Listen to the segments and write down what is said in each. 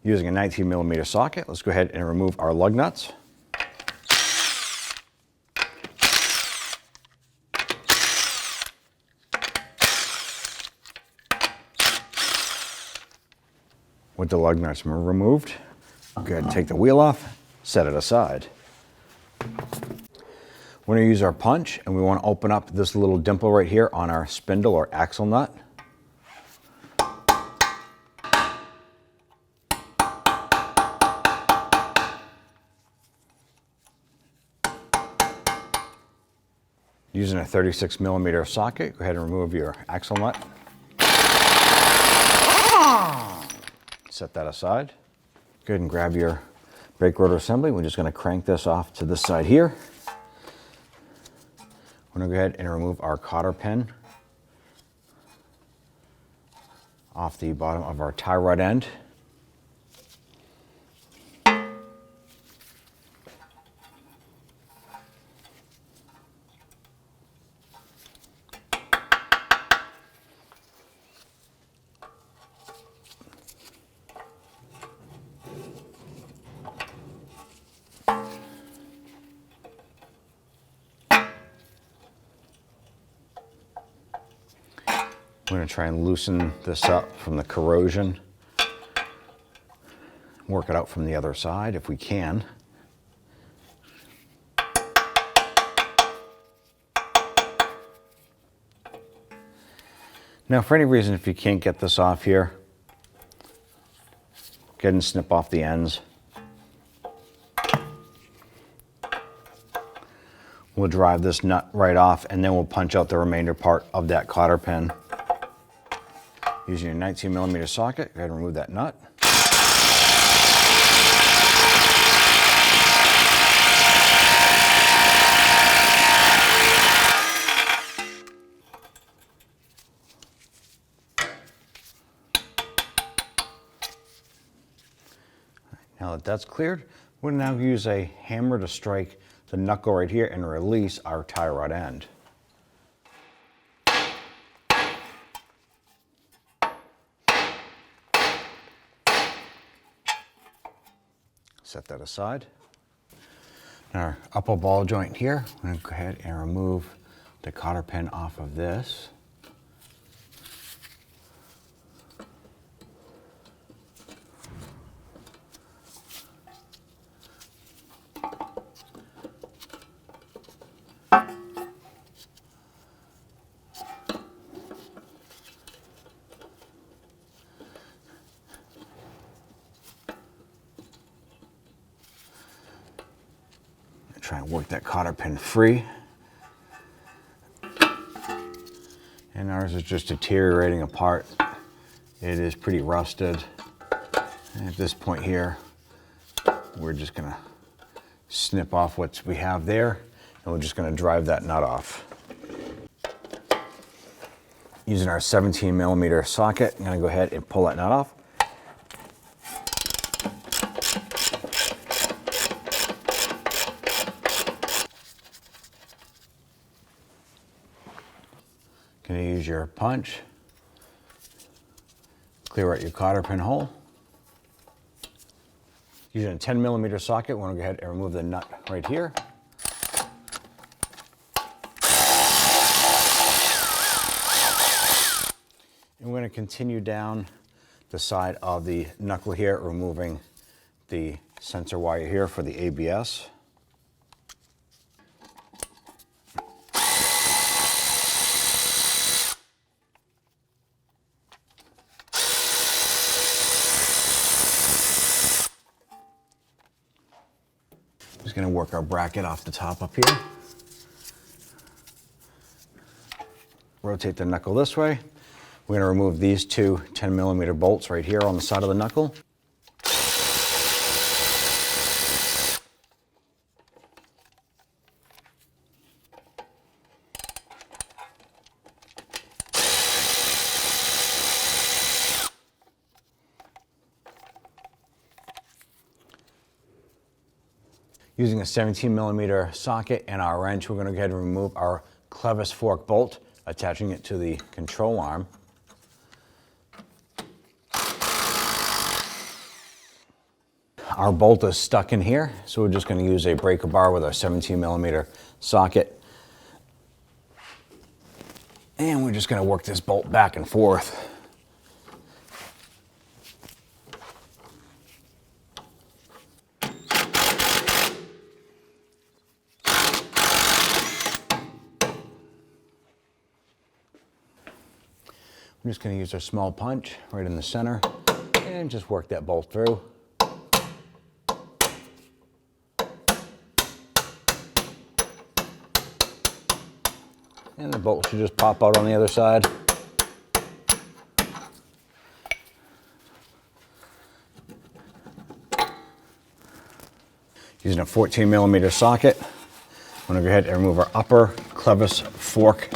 Using a 19mm socket, let's go ahead and remove our lug nuts. With the lug nuts removed, go ahead and take the wheel off, set it aside. We're going to use our punch, and we want to open up this little dimple right here on our spindle or axle nut. Using a 36mm socket, go ahead and remove your axle nut. Set that aside. Go ahead and grab your brake rotor assembly. We're just going to crank this off to this side here. We're going to go ahead and remove our cotter pin off the bottom of our tie rod end. We're going to try and loosen this up from the corrosion. Work it out from the other side if we can. Now, for any reason, if you can't get this off here, go ahead and snip off the ends. We'll drive this nut right off, and then we'll punch out the remainder part of that cotter pin. Using a 19mm socket, go ahead and remove that nut. Now that that's cleared, we're going to now use a hammer to strike the knuckle right here and release our tie rod end. Set that aside. Now our upper ball joint here, I'm going to go ahead and remove the cotter pin off of this. Try and work that cotter pin free. And ours is just deteriorating apart. It is pretty rusted. And at this point here, we're just gonna snip off what we have there, and we're just gonna drive that nut off. Using our 17mm socket, I'm gonna go ahead and pull that nut off. Gonna use your punch, clear out your cotter pin hole. Using a 10mm socket, we're gonna go ahead and remove the nut right here. And we're gonna continue down the side of the knuckle here, removing the sensor wire here for the ABS. Just going to work our bracket off the top up here. Rotate the knuckle this way. We're going to remove these two 10mm bolts right here on the side of the knuckle. Using a 17mm socket and our wrench, we're going to go ahead and remove our clevis fork bolt, attaching it to the control arm. Our bolt is stuck in here, so we're just going to use a breaker bar with our 17mm socket. And we're just going to work this bolt back and forth. I'm just going to use our small punch right in the center and just work that bolt through. And the bolt should just pop out on the other side. Using a 14mm socket, I'm going to go ahead and remove our upper clevis fork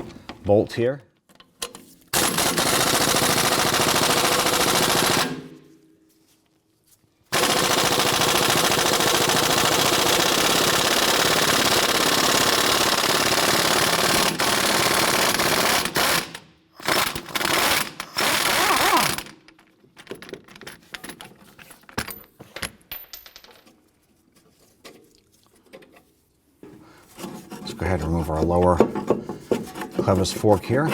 bolt here. Let's go ahead and remove our lower clevis fork here.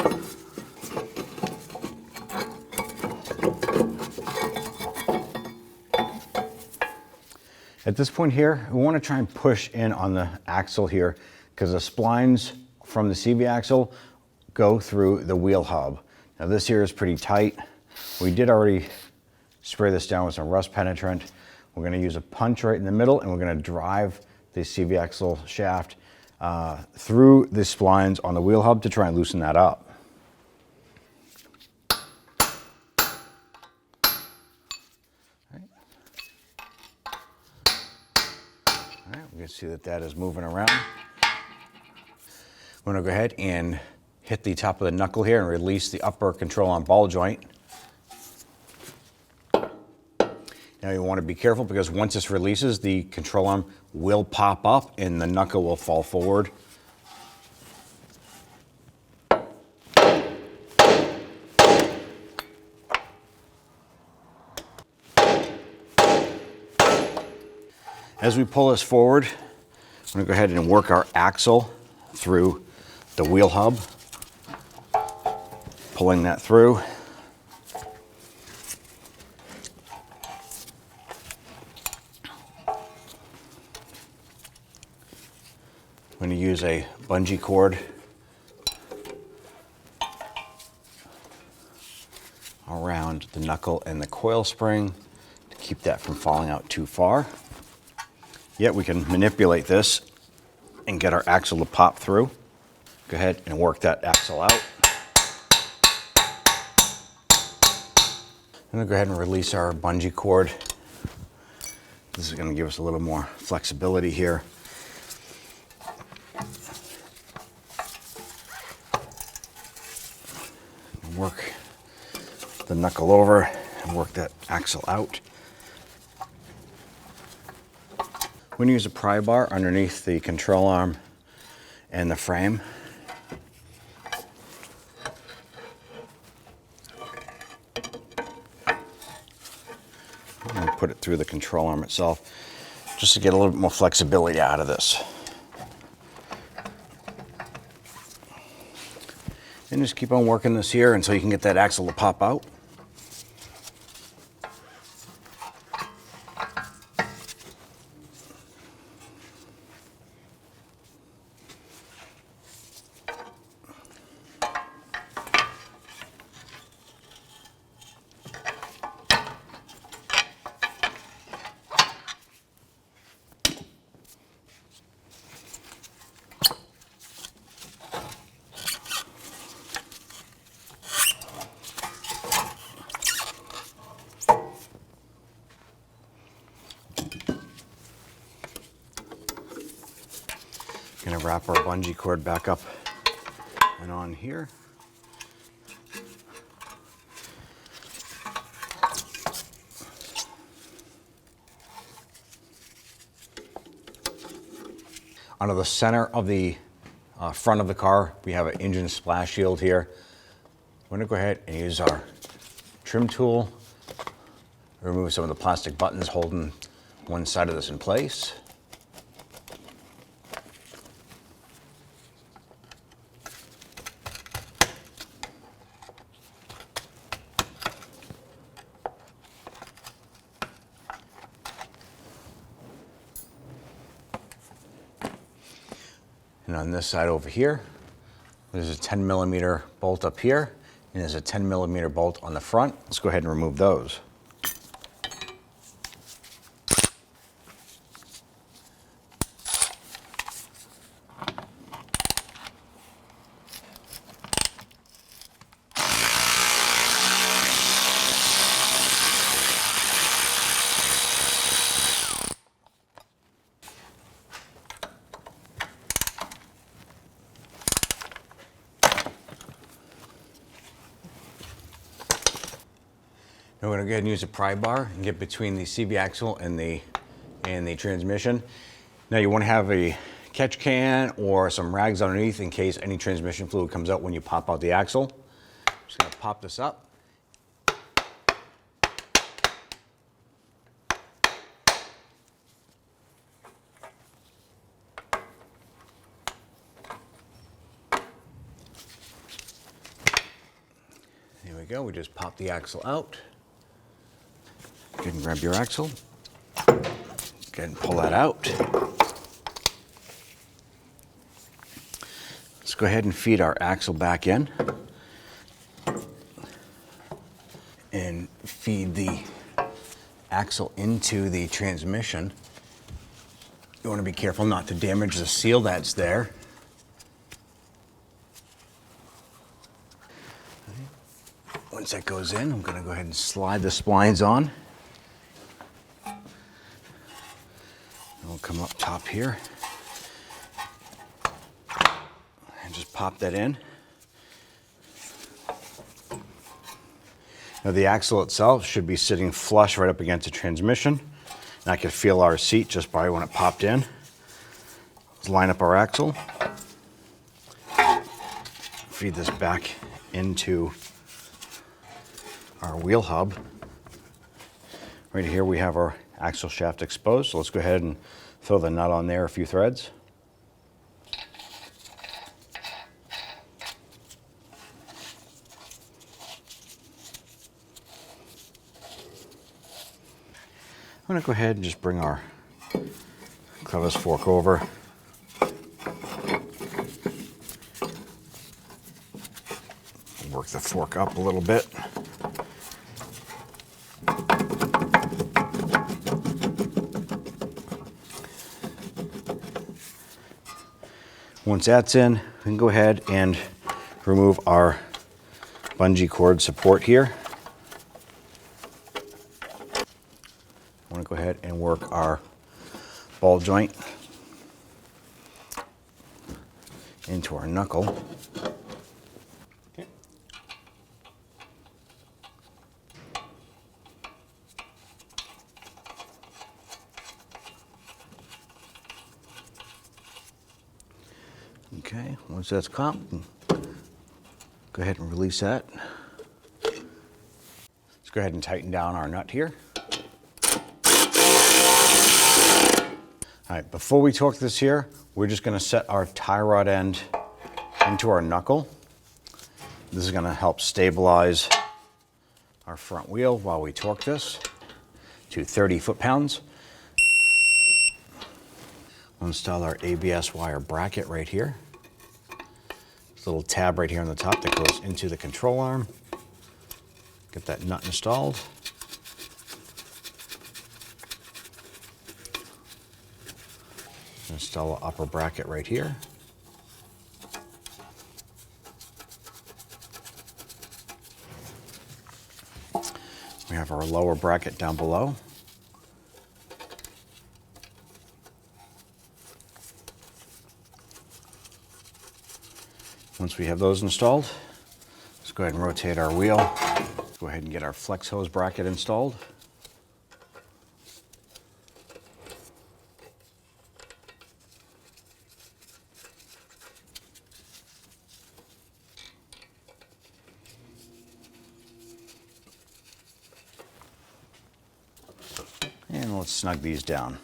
At this point here, we want to try and push in on the axle here because the splines from the CV axle go through the wheel hub. Now this here is pretty tight. We did already spray this down with some rust penetrant. We're going to use a punch right in the middle and we're going to drive the CV axle shaft through the splines on the wheel hub to try and loosen that up. All right, we can see that that is moving around. We're going to go ahead and hit the top of the knuckle here and release the upper control arm ball joint. Now you want to be careful because once this releases, the control arm will pop up and the knuckle will fall forward. As we pull this forward, I'm going to go ahead and work our axle through the wheel hub, pulling that through. I'm going to use a bungee cord around the knuckle and the coil spring to keep that from falling out too far. Yet we can manipulate this and get our axle to pop through. Go ahead and work that axle out. I'm going to go ahead and release our bungee cord. This is going to give us a little more flexibility here. Work the knuckle over and work that axle out. We're going to use a pry bar underneath the control arm and the frame. I'm going to put it through the control arm itself just to get a little bit more flexibility out of this. And just keep on working this here until you can get that axle to pop out. Going to wrap our bungee cord back up and on here. Onto the center of the front of the car, we have an engine splash shield here. We're going to go ahead and use our trim tool, remove some of the plastic buttons holding one side of this in place. And on this side over here, there's a 10mm bolt up here, and there's a 10mm bolt on the front. Let's go ahead and remove those. Now we're going to go ahead and use a pry bar and get between the CV axle and the transmission. Now you want to have a catch can or some rags underneath in case any transmission fluid comes out when you pop out the axle. Just going to pop this up. There we go. We just pop the axle out. Go ahead and grab your axle. Go ahead and pull that out. Let's go ahead and feed our axle back in. And feed the axle into the transmission. You want to be careful not to damage the seal that's there. Once that goes in, I'm going to go ahead and slide the splines on. We'll come up top here and just pop that in. Now the axle itself should be sitting flush right up against the transmission. And I could feel our seat just by when it popped in. Let's line up our axle. Feed this back into our wheel hub. Right here we have our axle shaft exposed, so let's go ahead and throw the nut on there, a few threads. I'm going to go ahead and just bring our clevis fork over. Work the fork up a little bit. Once that's in, we can go ahead and remove our bungee cord support here. I want to go ahead and work our ball joint into our knuckle. Okay, once that's clamped, go ahead and release that. Let's go ahead and tighten down our nut here. All right, before we torque this here, we're just going to set our tie rod end into our knuckle. This is going to help stabilize our front wheel while we torque this to 30 foot-pounds. We'll install our ABS wire bracket right here. There's a little tab right here on the top that goes into the control arm. Get that nut installed. Install an upper bracket right here. We have our lower bracket down below. Once we have those installed, let's go ahead and rotate our wheel. Let's go ahead and get our flex hose bracket installed. And let's snug these down.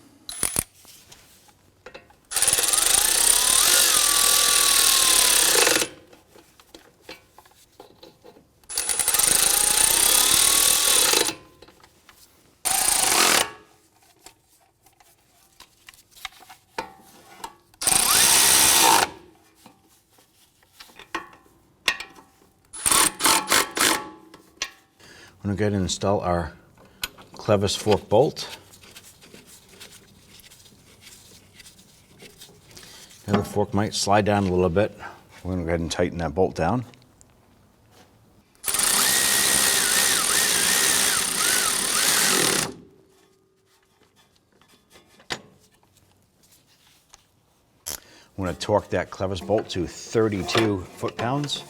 I'm going to go ahead and install our clevis fork bolt. Now the fork might slide down a little bit. We're going to go ahead and tighten that bolt down. I'm going to torque that clevis bolt to 32 foot-pounds.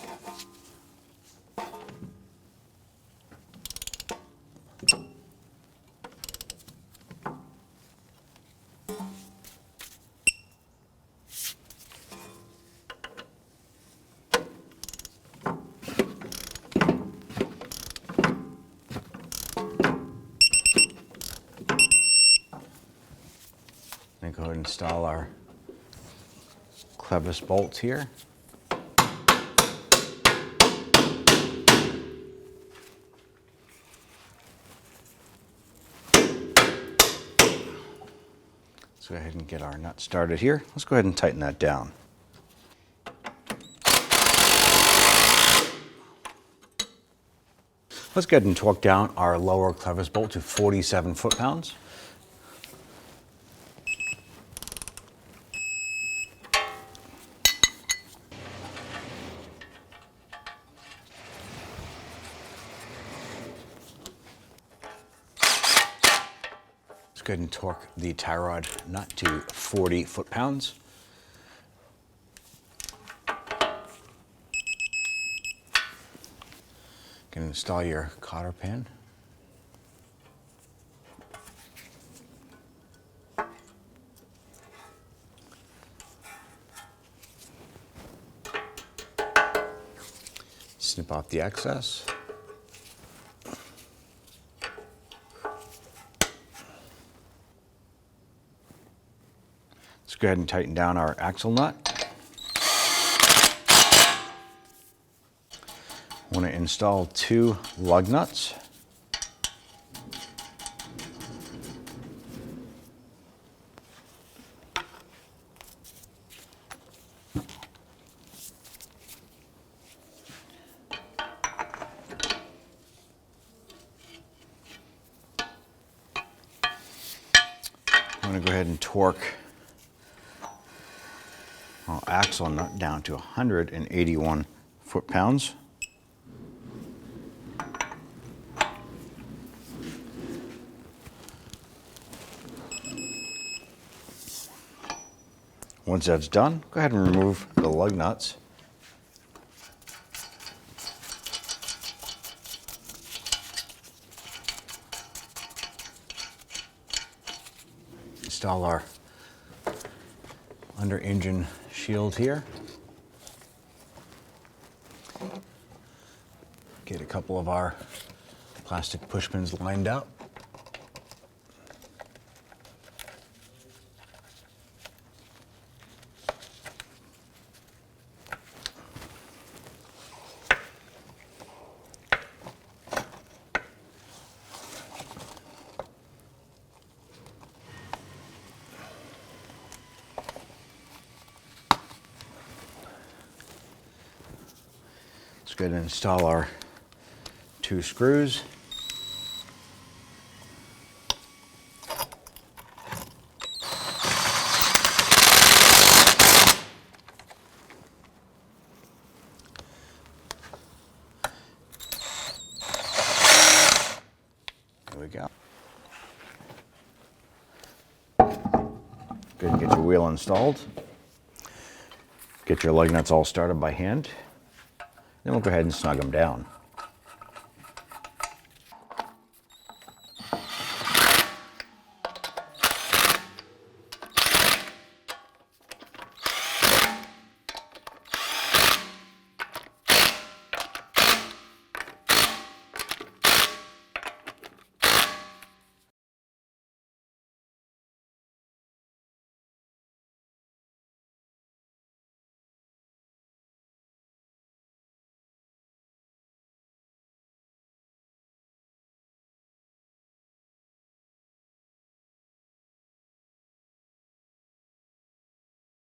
Go ahead and install our clevis bolts here. Let's go ahead and get our nut started here. Let's go ahead and tighten that down. Let's go ahead and torque down our lower clevis bolt to 47 foot-pounds. Go ahead and torque the tie rod nut to 40 foot-pounds. Can install your cotter pin. Snip off the excess. Let's go ahead and tighten down our axle nut. I want to install 2 lug nuts. I'm going to go ahead and torque our axle nut down to 181 foot-pounds. Once that's done, go ahead and remove the lug nuts. Install our under engine shield here. Get a couple of our plastic push pins lined up. Let's go ahead and install our 2 screws. There we go. Go ahead and get your wheel installed. Get your lug nuts all started by hand. Then we'll go ahead and snug them down.